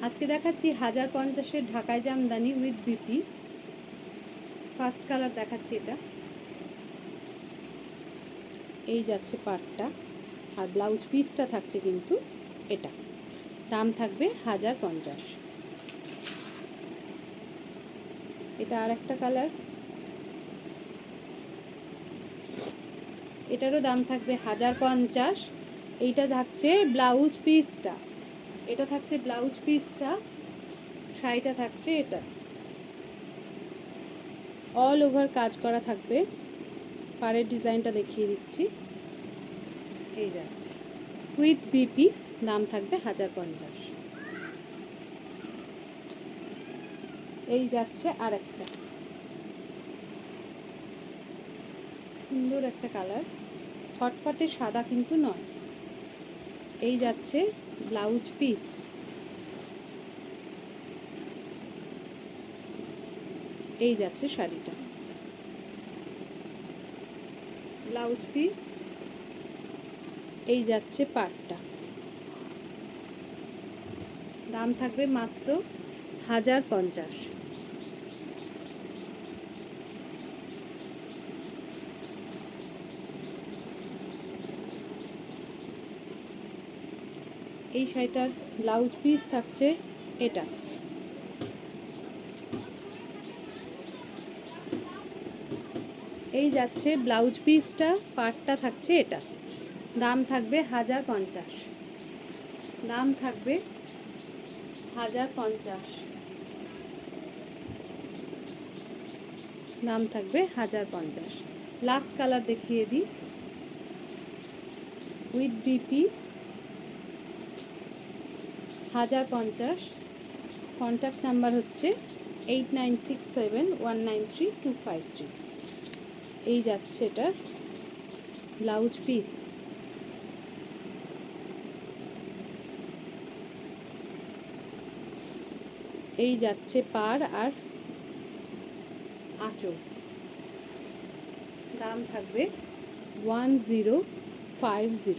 আজকে দেখাচ্ছি 1050-এর ঢাকাই Jamdani with BP. First colour দেখাচ্ছি এটা। এই যাচ্ছে পাটটা, আর ব্লাউজ পিসটা থাকছে কিন্তু এটা। দাম থাকবে 1050। এটা আর একটা কালার, এটারও দাম থাকবে 1050। এইটা থাকছে ব্লাউজ পিসটা, এটা থাকছে ব্লাউজ পিসটা, শাড়িটা থাকছে এটা। অল ওভার কাজ করা থাকবে। পাড়ের ডিজাইনটা দেখিয়ে দিচ্ছি। এই যাচ্ছে উইথ বিপি, দাম থাকবে 1050। এই যাচ্ছে আর একটা সুন্দর একটা কালার, ফটফটে সাদা কিন্তু নয়। এই যাচ্ছে ব্লাউজ পিস, এই যাচ্ছে শাড়িটা। ব্লাউজ পিস, এই যাচ্ছে পাটটা। দাম থাকবে মাত্র 1050। এই শাড়িটার ব্লাউজ পিস থাকছে এটা। এই যাচ্ছে ব্লাউজ পিসটা, পাটটা থাকছে এটা। দাম থাকবে 1050। দাম থাকবে 1050। দাম থাকবে 1050। লাস্ট কালার দেখিয়ে দিই, উইথ বিপি 1050। কন্ট্যাক্ট নাম্বার হচ্ছে 8967193253। এই যাচ্ছে এটা ব্লাউজ পিস। এই যাচ্ছে পাড় আর আঁচল। দাম থাকবে 1050।